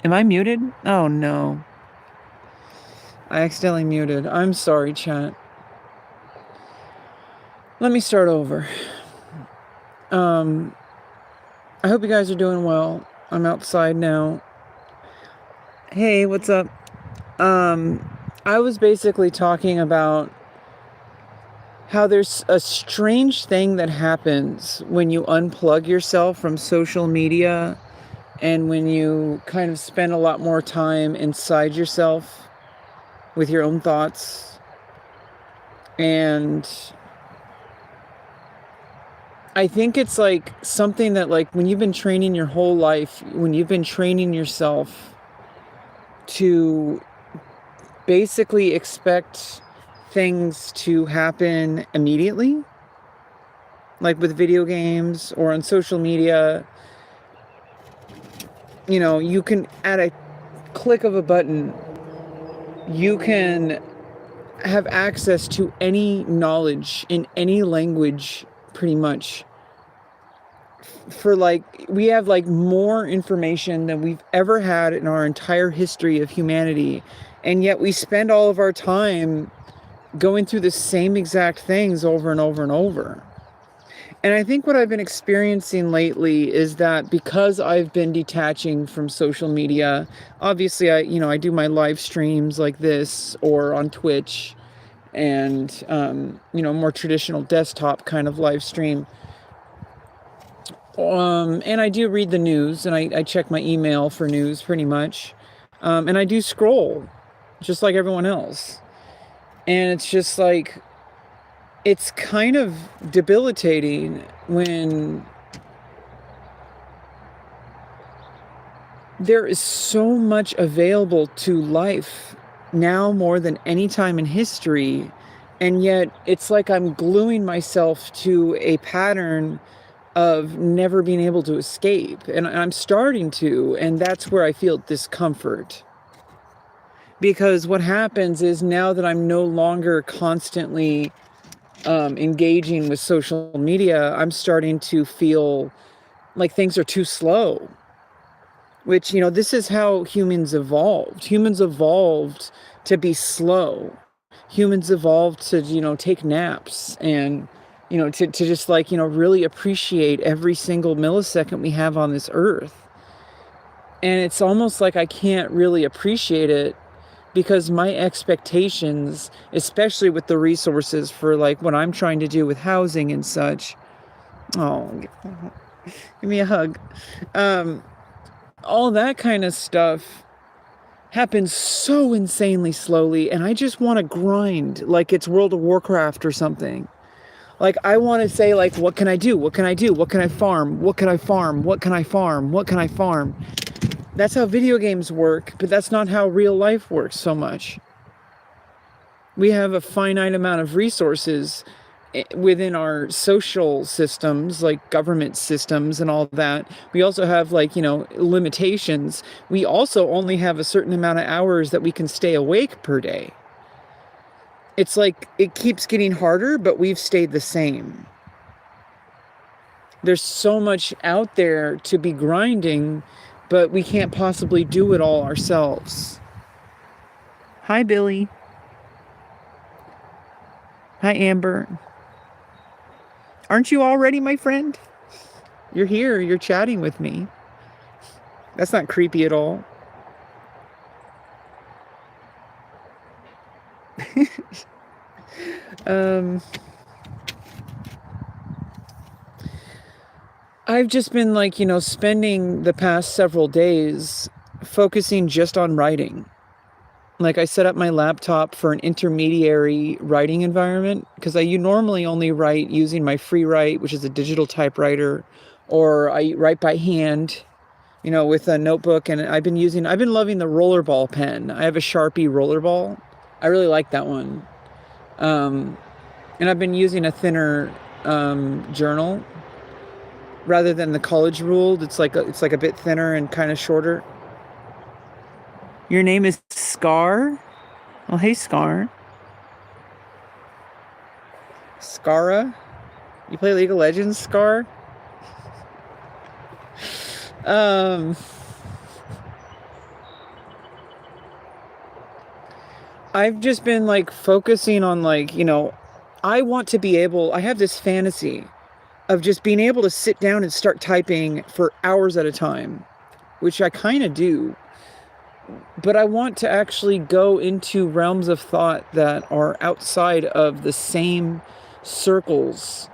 Am I muted? Oh no. I accidentally muted. I'm sorry, chat. Let me start over. I hope you guys are doing well. I'm outside now. Hey, what's up? I was basically talking about how there's a strange thing that happens when you unplug yourself from social media and when you kind of spend a lot more time inside yourself with your own thoughts. And I think it's like something that, like, when you've been training your whole life, when you've been training yourself to basically expect things to happen immediately, like with video games or on social media, you can, at a click of a button, you can have access to any knowledge in any language, pretty much. We have like more information than we've ever had in our entire history of humanity, and yet we spend all of our time going through the same exact things over and over and over. And I think what I've been experiencing lately is that because I've been detaching from social media, obviously I do my live streams like this or on Twitch, and more traditional desktop kind of live stream. And I do read the news, and I check my email for news pretty much. And I do scroll just like everyone else. And it's just like, it's kind of debilitating when there is so much available to life now more than any time in history. And yet it's like I'm gluing myself to a pattern of never being able to escape. And I'm starting to, and that's where I feel discomfort. Because what happens is, now that I'm no longer constantly engaging with social media, I'm starting to feel like things are too slow. Which, this is how humans evolved. Humans evolved to be slow. Humans evolved to, take naps and, to just like, really appreciate every single millisecond we have on this earth. And it's almost like I can't really appreciate it because my expectations, especially with the resources for like what I'm trying to do with housing and such. Oh, give me a hug. All that kind of stuff happens so insanely slowly, and I just want to grind like it's World of Warcraft or something. Like, I want to say, like, what can I do? What can I do? What can I farm? What can I farm? What can I farm? What can I farm? That's how video games work, but that's not how real life works so much. We have a finite amount of resources within our social systems, like government systems and all that. We also have, like, limitations. We also only have a certain amount of hours that we can stay awake per day. It's like it keeps getting harder, but we've stayed the same. There's so much out there to be grinding, but we can't possibly do it all ourselves. Hi, Billy. Hi, Amber. Aren't you all ready, my friend? You're here. You're chatting with me. That's not creepy at all. I've just been like, spending the past several days focusing just on writing. Like, I set up my laptop for an intermediary writing environment because you normally only write using my free write, which is a digital typewriter, or I write by hand, with a notebook. And I've been loving the rollerball pen. I have a Sharpie rollerball. I really like that one. And I've been using a thinner journal rather than the college ruled. It's like a bit thinner and kind of shorter. Your name is Scar? Well, hey, Scar. Scara? You play League of Legends, Scar? I've just been like focusing on like, I want to be able, I have this fantasy of just being able to sit down and start typing for hours at a time, which I kind of do. But I want to actually go into realms of thought that are outside of the same circles.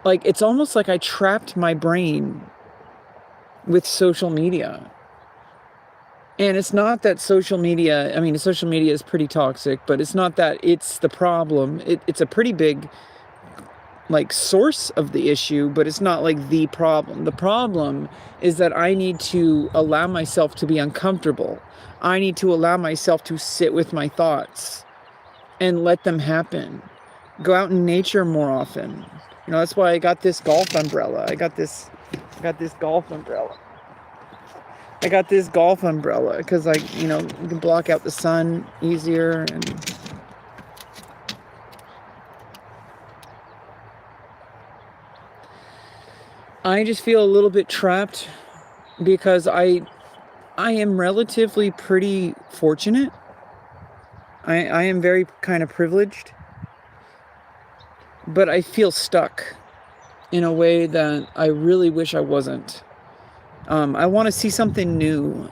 Like, it's almost like I trapped my brain with social media. And it's not that social media, I mean, social media is pretty toxic, but it's not that it's the problem. It's a pretty big, like, source of the issue, but it's not like the problem. The problem is that I need to allow myself to be uncomfortable. I need to allow myself to sit with my thoughts and let them happen. Go out in nature more often. That's why I got this golf umbrella. I got this golf umbrella. I got this golf umbrella because you can block out the sun easier. And I just feel a little bit trapped because I am relatively pretty fortunate. I am very kind of privileged, but I feel stuck in a way that I really wish I wasn't. I want to see something new.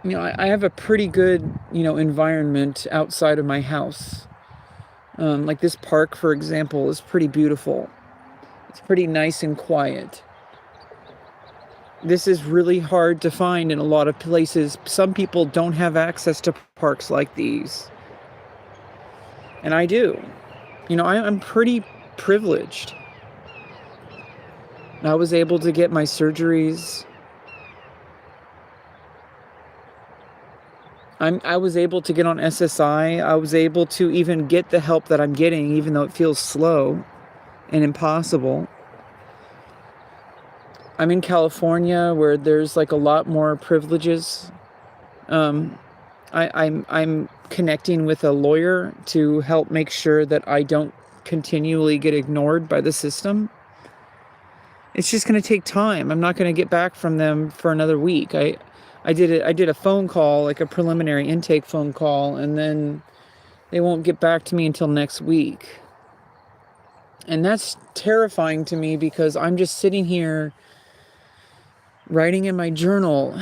I have a pretty good, environment outside of my house. Like this park, for example, is pretty beautiful. It's pretty nice and quiet. This is really hard to find in a lot of places. Some people don't have access to parks like these. And I do. I'm pretty privileged. I was able to get my surgeries. I was able to get on SSI. I was able to even get the help that I'm getting, even though it feels slow and impossible. I'm in California where there's like a lot more privileges. I'm connecting with a lawyer to help make sure that I don't continually get ignored by the system. It's just going to take time. I'm not going to get back from them for another week. I did a phone call, like a preliminary intake phone call, and then they won't get back to me until next week. And that's terrifying to me because I'm just sitting here writing in my journal.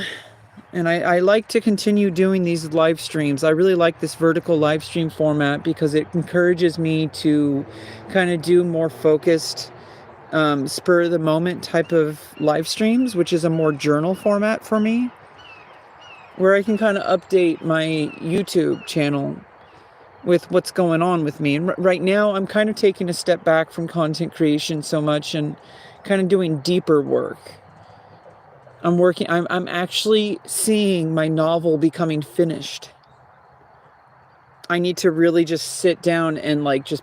And I like to continue doing these live streams. I really like this vertical live stream format because it encourages me to kind of do more focused, spur of the moment type of live streams, which is a more journal format for me, where I can kind of update my YouTube channel with what's going on with me. And right now I'm kind of taking a step back from content creation so much and kind of doing deeper work. I'm actually seeing my novel becoming finished. I need to really just sit down and like just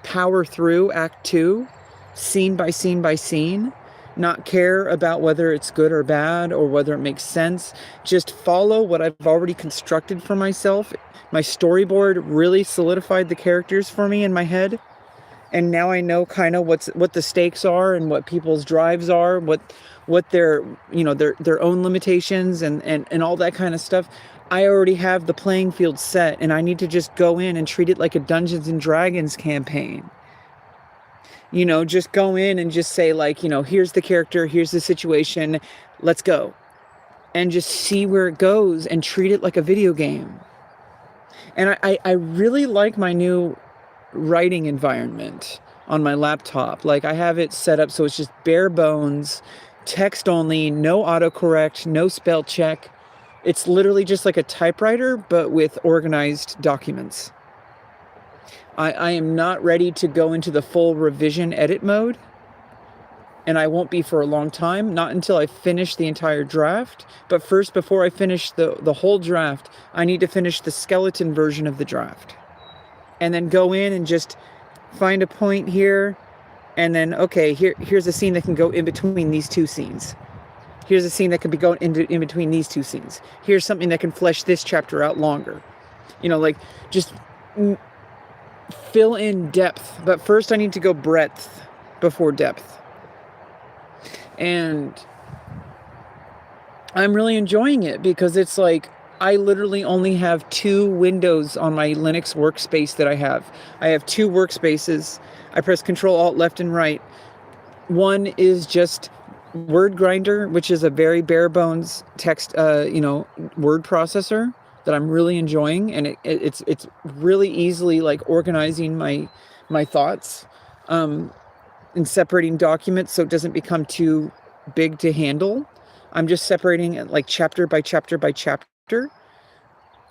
power through Act 2, scene by scene by scene, not care about whether it's good or bad or whether it makes sense. Just follow what I've already constructed for myself. My storyboard really solidified the characters for me in my head. And now I know kind of what the stakes are and what people's drives are, what their own limitations and all that kind of stuff. I already have the playing field set, and I need to just go in and treat it like a Dungeons and Dragons campaign. Just go in and just say like, here's the character, here's the situation, let's go. And just see where it goes and treat it like a video game. And I really like my new writing environment on my laptop. Like I have it set up so it's just bare bones, text only, no autocorrect, no spell check. It's literally just like a typewriter, but with organized documents. I am not ready to go into the full revision edit mode, and I won't be for a long time, not until I finish the entire draft. But first, before I finish the whole draft, I need to finish the skeleton version of the draft. And then go in and just find a point here, and then, okay, here's a scene that can go in between these two scenes. Here's a scene that can be going in between these two scenes. Here's something that can flesh this chapter out longer. Like just fill in depth. But first I need to go breadth before depth. And I'm really enjoying it because it's like I literally only have 2 windows on my Linux workspace that I have. I have 2 workspaces. I press Control Alt left and right. One is just Word Grinder, which is a very bare bones text, word processor that I'm really enjoying, and it's really easily like organizing my thoughts, and separating documents so it doesn't become too big to handle. I'm just separating it like chapter by chapter by chapter.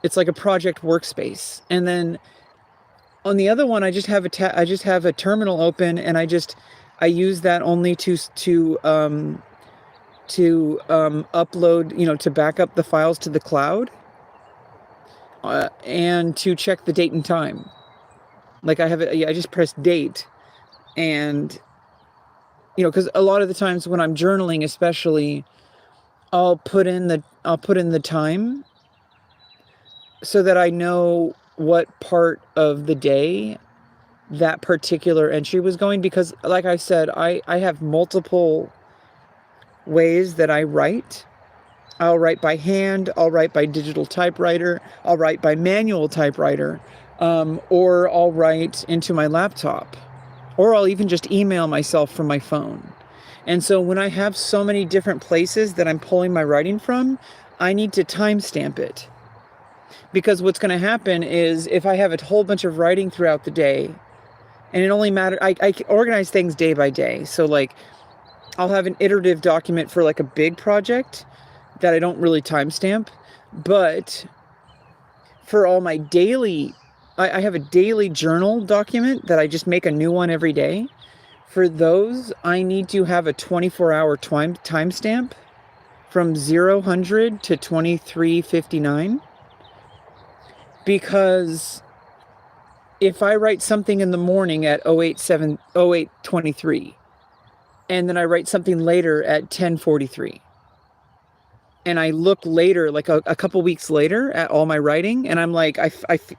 It's like a project workspace, and then on the other one, I just have a terminal open, and I use that only to upload, to back up the files to the cloud, and to check the date and time. Like I just press date, and because a lot of the times when I'm journaling, especially, I'll put in the time so that I know what part of the day that particular entry was going, because like I said, I have multiple ways that I write. I'll write by hand, I'll write by digital typewriter, I'll write by manual typewriter, or I'll write into my laptop, or I'll even just email myself from my phone. And so when I have so many different places that I'm pulling my writing from, I need to timestamp it. Because what's going to happen is if I have a whole bunch of writing throughout the day, and it only matters, I organize things day by day. So like I'll have an iterative document for like a big project that I don't really timestamp, but for all my daily, I have a daily journal document that I just make a new one every day. For those, I need to have a 24-hour timestamp from 0000 to 23:59. Because if I write something in the morning at 08:23, and then I write something later at 10:43, and I look later, like a couple weeks later, at all my writing, and I'm like, I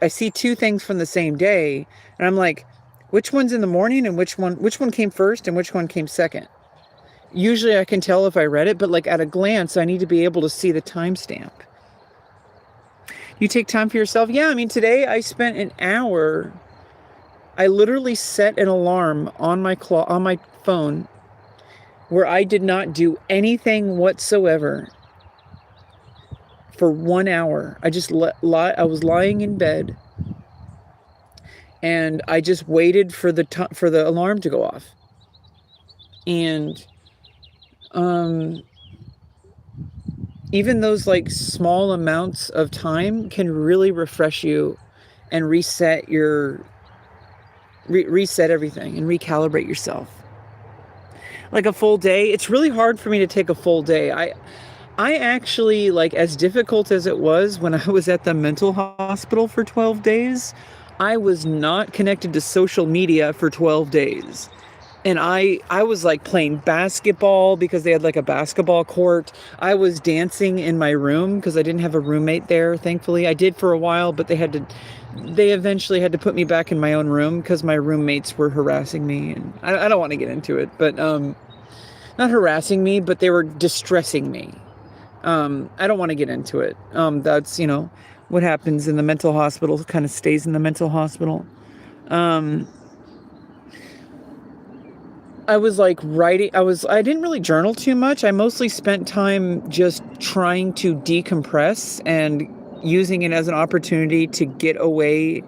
see 2 things from the same day, and I'm like, which one's in the morning and which one came first and which one came second? Usually I can tell if I read it, but like at a glance, I need to be able to see the timestamp. You take time for yourself? Yeah, I mean, today I spent an hour. I literally set an alarm on my phone where I did not do anything whatsoever for 1 hour. I just I was lying in bed, and I just waited for the alarm to go off. And even those like small amounts of time can really refresh you and reset everything and recalibrate yourself. Like a full day, it's really hard for me to take a full day. I actually, like, as difficult as it was when I was at the mental hospital for 12 days, I was not connected to social media for 12 days. And I was like playing basketball because they had like a basketball court. I was dancing in my room because I didn't have a roommate there, thankfully. I did for a while, but they eventually had to put me back in my own room because my roommates were harassing me. And I don't want to get into it, but not harassing me, but they were distressing me. I don't want to get into it. That's, what happens in the mental hospital kind of stays in the mental hospital. I was like writing, I didn't really journal too much. I mostly spent time just trying to decompress and using it as an opportunity to get away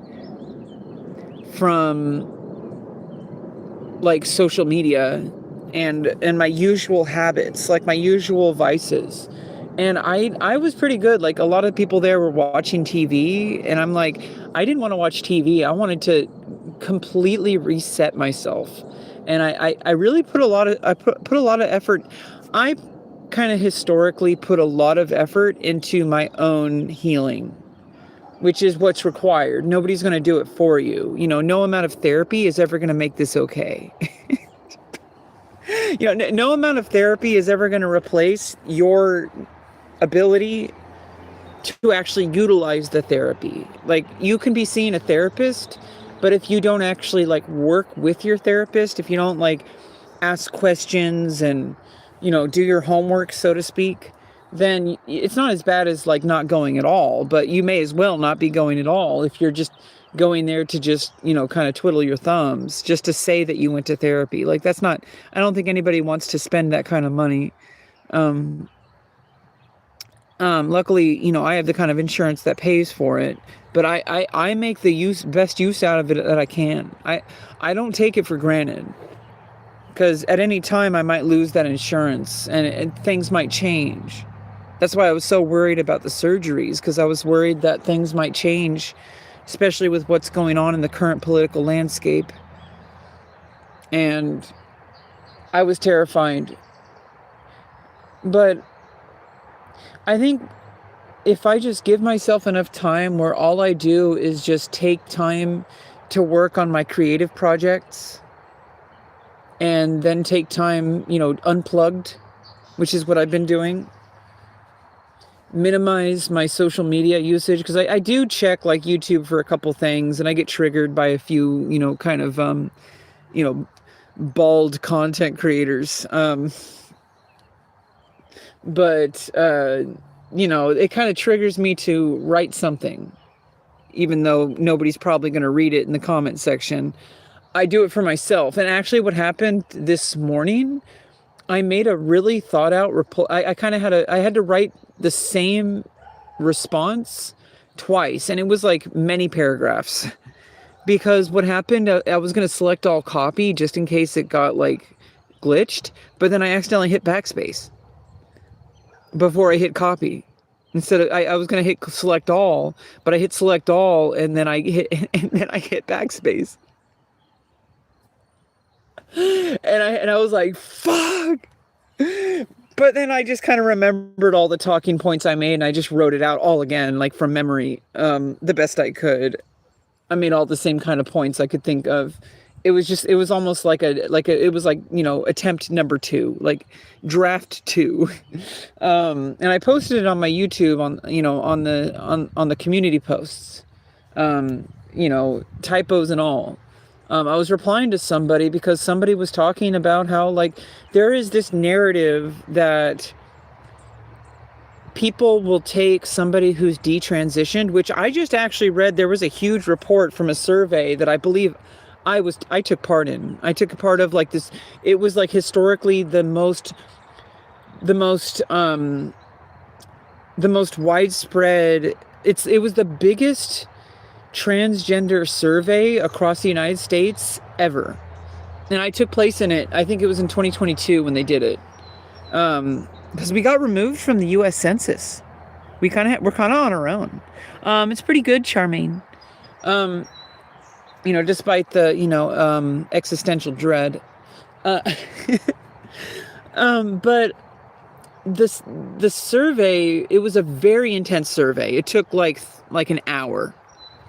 from like social media and my usual habits, like my usual vices. And I was pretty good. Like a lot of people there were watching TV, and I'm like, I didn't want to watch TV. I wanted to completely reset myself. And I really put a lot of effort. I kind of historically put a lot of effort into my own healing, which is what's required. Nobody's going to do it for you. No amount of therapy is ever going to make this okay. No amount of therapy is ever going to replace your ability to actually utilize the therapy. Like, you can be seeing a therapist, but if you don't actually like work with your therapist, if you don't like ask questions and, do your homework, so to speak, then it's not as bad as like not going at all, but you may as well not be going at all if you're just going there to just, kind of twiddle your thumbs just to say that you went to therapy. Like that's not, I don't think anybody wants to spend that kind of money. Luckily, I have the kind of insurance that pays for it, but I make the best use out of it that I can. I don't take it for granted, because at any time I might lose that insurance and things might change. That's why I was so worried about the surgeries, because I was worried that things might change, especially with what's going on in the current political landscape. And I was terrified. But I think if I just give myself enough time where all I do is just take time to work on my creative projects, and then take time, unplugged, which is what I've been doing, minimize my social media usage, because I do check like YouTube for a couple things, and I get triggered by a few, kind of, bald content creators. But it kind of triggers me to write something, even though nobody's probably going to read it in the comment section. I do it for myself. And actually what happened this morning, I made a really thought out report. I had to write the same response twice, and it was like many paragraphs, because what happened, I was going to select all copy just in case it got like glitched, but then I accidentally hit backspace before I hit copy. Instead of, I was going to hit select all, but I hit select all, and then I hit backspace. And I was like, fuck. But then I just kind of remembered all the talking points I made, and I just wrote it out all again, like from memory, the best I could. I made all the same kind of points I could think of. It was almost like it was like, attempt number 2, like draft 2. And I posted it on my YouTube on the community posts, typos and all. I was replying to somebody because somebody was talking about how like there is this narrative that people will take somebody who's detransitioned, which I just actually read. There was a huge report from a survey that I believe I took part in. I took a part of like this. It was like historically the most widespread. It was the biggest transgender survey across the United States ever. And I took place in it. I think it was in 2022 when they did it. Because we got removed from the US Census. We're kind of on our own. It's pretty good, Charmaine. Despite the, existential dread. But the survey, it was a very intense survey. It took like an hour.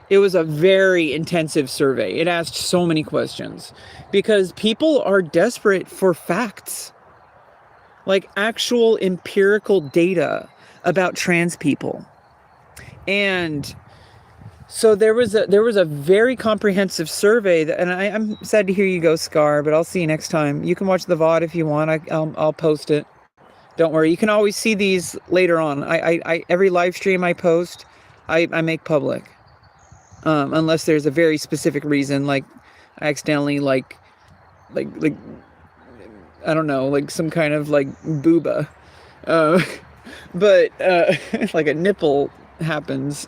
It was a very intensive survey. It asked so many questions because people are desperate for facts, like actual empirical data about trans people. And so there was a very comprehensive survey and I'm sad to hear you go, Scar, but I'll see you next time. You can watch the VOD if you want. I'll post it. Don't worry. You can always see these later on. I every live stream I post, I make public. Unless there's a very specific reason, like I accidentally like I don't know, like some kind of like booba, but like a nipple happens.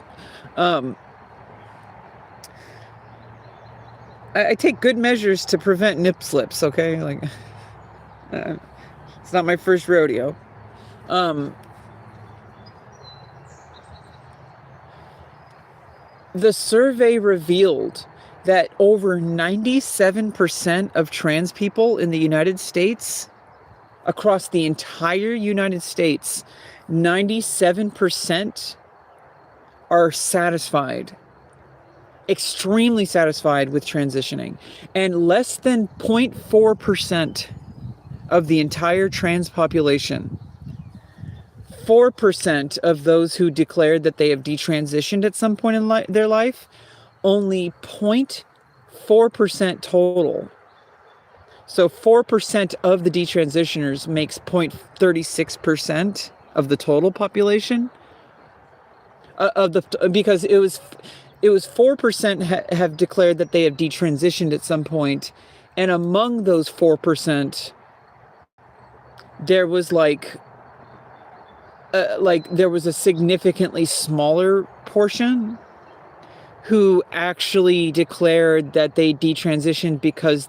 I take good measures to prevent nip slips. Okay, like it's not my first rodeo. The survey revealed that over 97% of trans people in the United States, across the entire United States, 97% are satisfied, extremely satisfied with transitioning. And less than 0.4% of the entire trans population, 4% of those who declared that they have detransitioned at some point in their life, only 0.4% total. So 4% of the detransitioners makes 0.36% of the total population because it was 4% have declared that they have detransitioned at some point, and among those 4%, there was like there was a significantly smaller portion who actually declared that they detransitioned because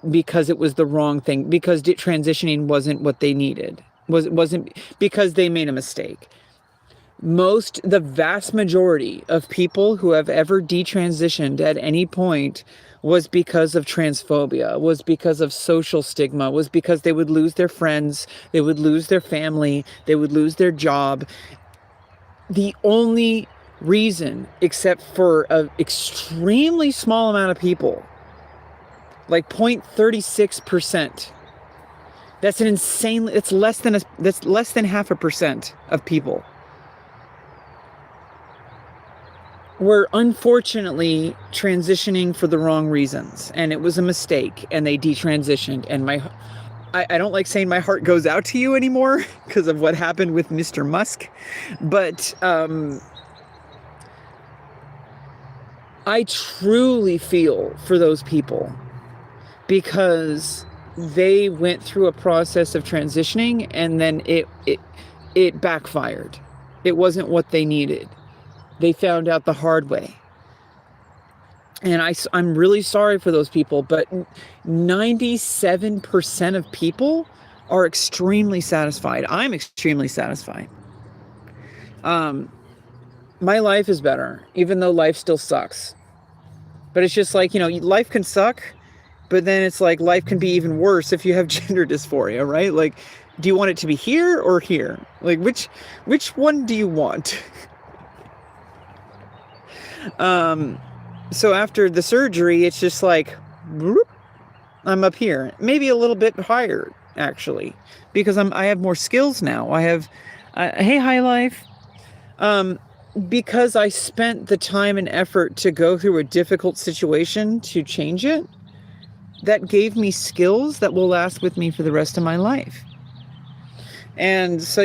because it was the wrong thing, because transitioning wasn't what they needed, wasn't because they made a mistake. The vast majority of people who have ever detransitioned at any point was because of transphobia, was because of social stigma, was because they would lose their friends, they would lose their family, they would lose their job. The only reason, except for an extremely small amount of people, like 0.36%, that's an insanely, that's less than 0.5% of people, were unfortunately transitioning for the wrong reasons, and it was a mistake, and they detransitioned. And I don't like saying my heart goes out to you anymore because of what happened with Mr. Musk, but I truly feel for those people, because they went through a process of transitioning, and then it backfired. It wasn't what they needed. They found out the hard way. And I'm really sorry for those people, but 97% of people are extremely satisfied. I'm extremely satisfied. My life is better, even though life still sucks. But it's just like, life can suck, but then it's like life can be even worse if you have gender dysphoria, right? Like, do you want it to be here or here? Like, which one do you want? So after the surgery, it's just like, whoop, I'm up here, maybe a little bit higher actually, because I have more skills now. I have, hey, High Life, because I spent the time and effort to go through a difficult situation to change it. That gave me skills that will last with me for the rest of my life. And so,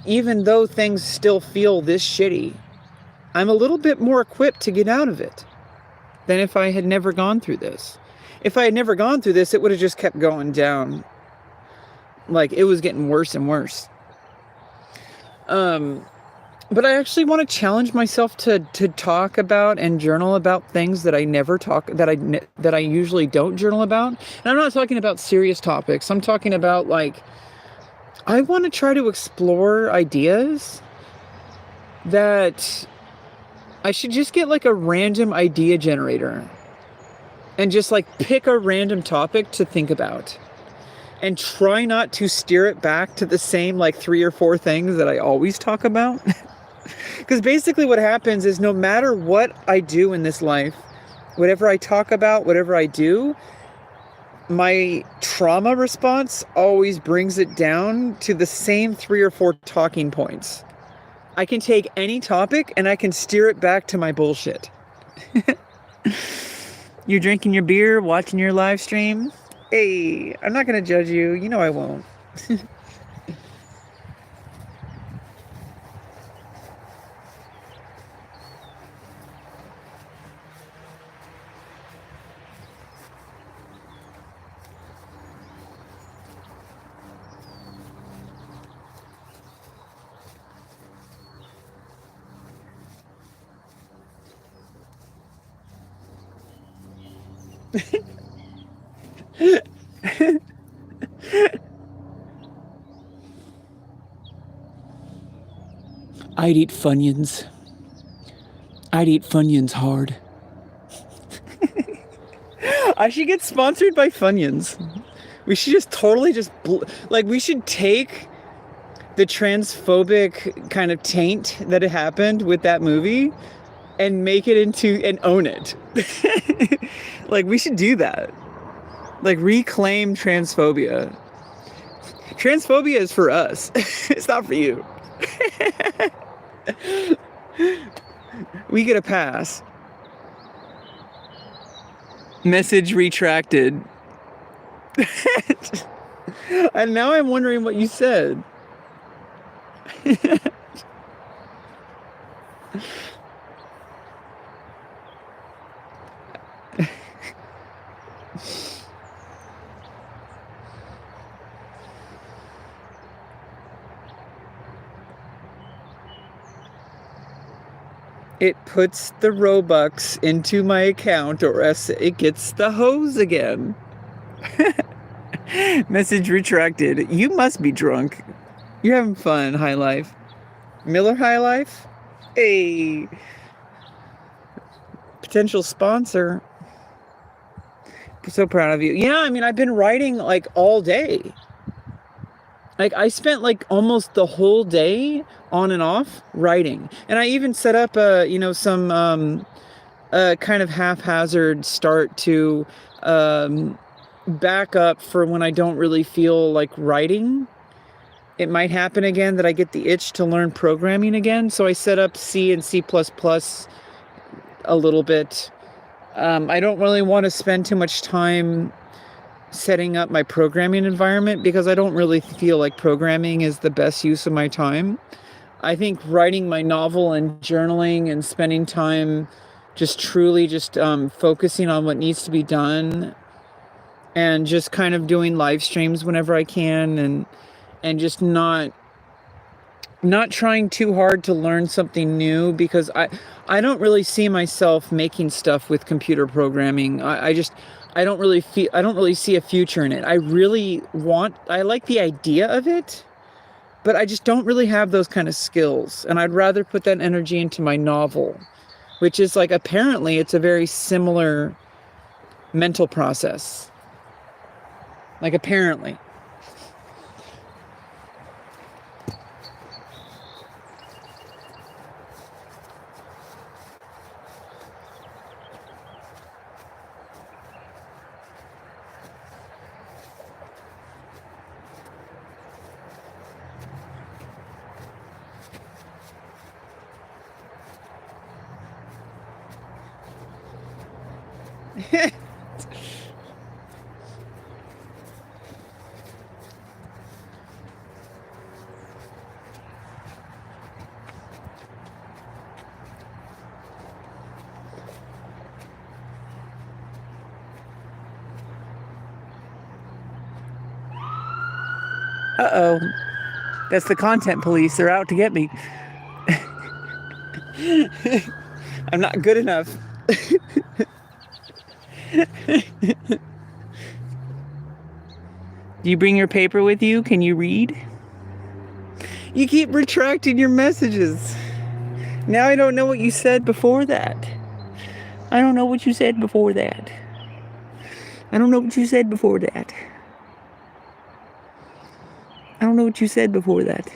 even though things still feel this shitty, I'm a little bit more equipped to get out of it than if I had never gone through this. If I had never gone through this, it would have just kept going down. Like, it was getting worse and worse. But I actually want to challenge myself to talk about and journal about things that I never talk, that I usually don't journal about. And I'm not talking about serious topics. I'm talking about, like, I want to try to explore ideas that I should just get like a random idea generator and just like pick a random topic to think about, and try not to steer it back to the same like 3 or 4 things that I always talk about. Because basically what happens is, no matter what I do in this life, whatever I talk about, whatever I do, my trauma response always brings it down to the same 3 or 4 talking points. I can take any topic and I can steer it back to my bullshit. You're drinking your beer, watching your live stream. Hey, I'm not going to judge you. You know I won't. I'd eat Funyuns. I'd eat Funyuns hard. I should get sponsored by Funyuns. We should just totally we should take the transphobic kind of taint that had happened with that movie and make it into, and own it. Like, we should do that. Like, reclaim transphobia. Transphobia is for us. It's not for you. We get a pass. Message retracted. And now I'm wondering what you said. It puts the Robux into my account or else it gets the hose again. Message retracted. You must be drunk. You're having fun, High Life. Miller High Life? Hey. Potential sponsor. I'm so proud of you. Yeah, I mean, I've been writing like all day. Like I spent like almost the whole day on and off writing. And I even set up some kind of haphazard start to back up for when I don't really feel like writing. It might happen again that I get the itch to learn programming again. So I set up C and C++ a little bit. I don't really want to spend too much time setting up my programming environment because I don't really feel like programming is the best use of my time. I think writing my novel and journaling and spending time just truly just focusing on what needs to be done and just kind of doing live streams whenever I can and just not trying too hard to learn something new because I don't really see myself making stuff with computer programming. I don't really see a future in it. I like the idea of it, but I just don't really have those kind of skills. And I'd rather put that energy into my novel, which is like apparently it's a very similar mental process. Like apparently. Uh-oh. That's the content police. They're out to get me. I'm not good enough. Do you bring your paper with you? Can you read? You keep retracting your messages. Now I don't know what you said before that. I don't know what you said before that. I don't know what you said before that. I don't know what you said before that.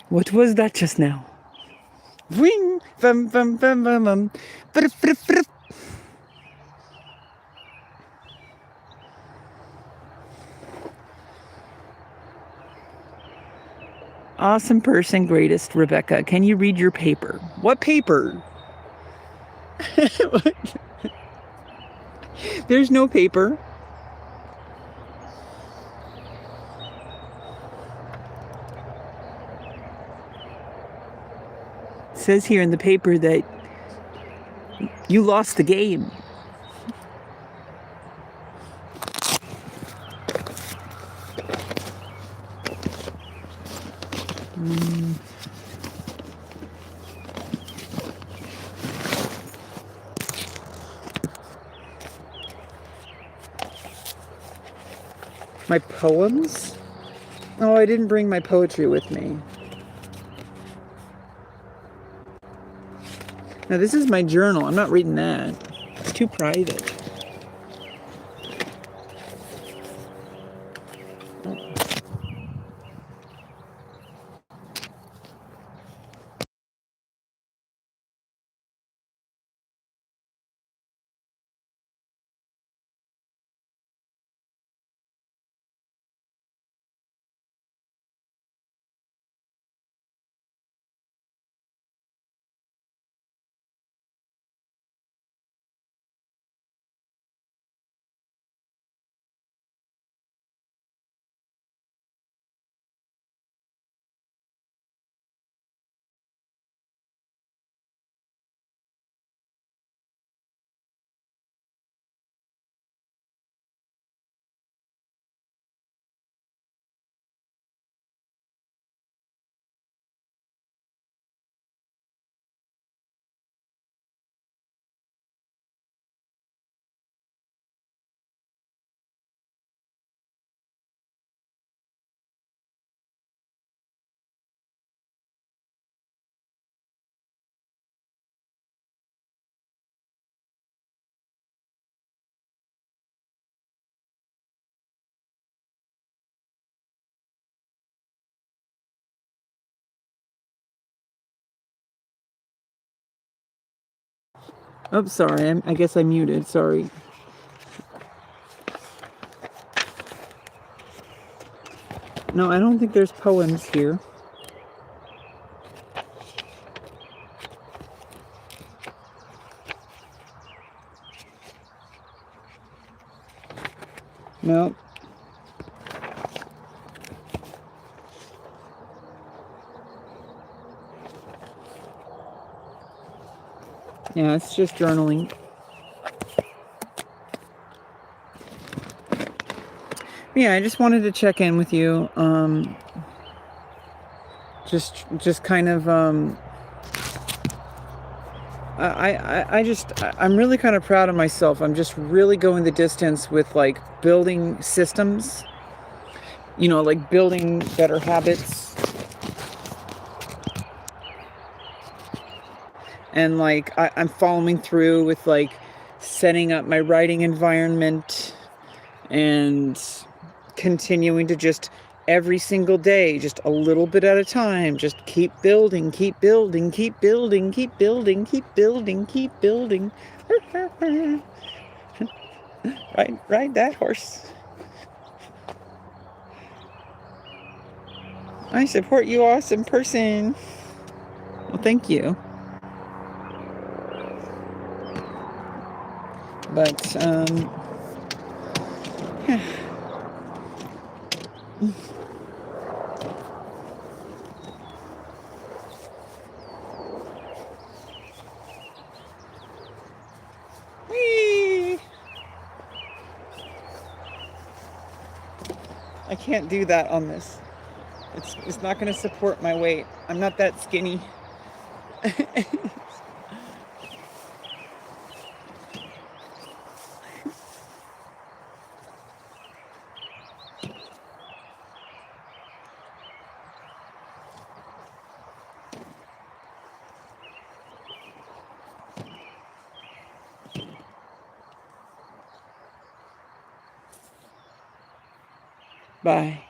What was that just now? Ring! Vum, vum, vum, vum, vum. Awesome person, greatest, Rebecca. Can you read your paper? What paper? There's no paper. It says here in the paper that you lost the game. My poems? Oh, I didn't bring my poetry with me. Now, this is my journal. I'm not reading that. It's too private. Oh, sorry. I guess I muted. Sorry. No, I don't think there's poems here. No. Yeah, it's just journaling. Yeah, I just wanted to check in with you. Just kind of I'm really kind of proud of myself. I'm just really going the distance with like building systems, like building better habits. And like I'm following through with like setting up my writing environment and continuing to just every single day, just a little bit at a time, just keep building, keep building, keep building, keep building, keep building, keep building. Ride that horse. I support you, awesome person. Well, thank you. But yeah. Whee! I can't do that on this. It's not going to support my weight. I'm not that skinny. Bye.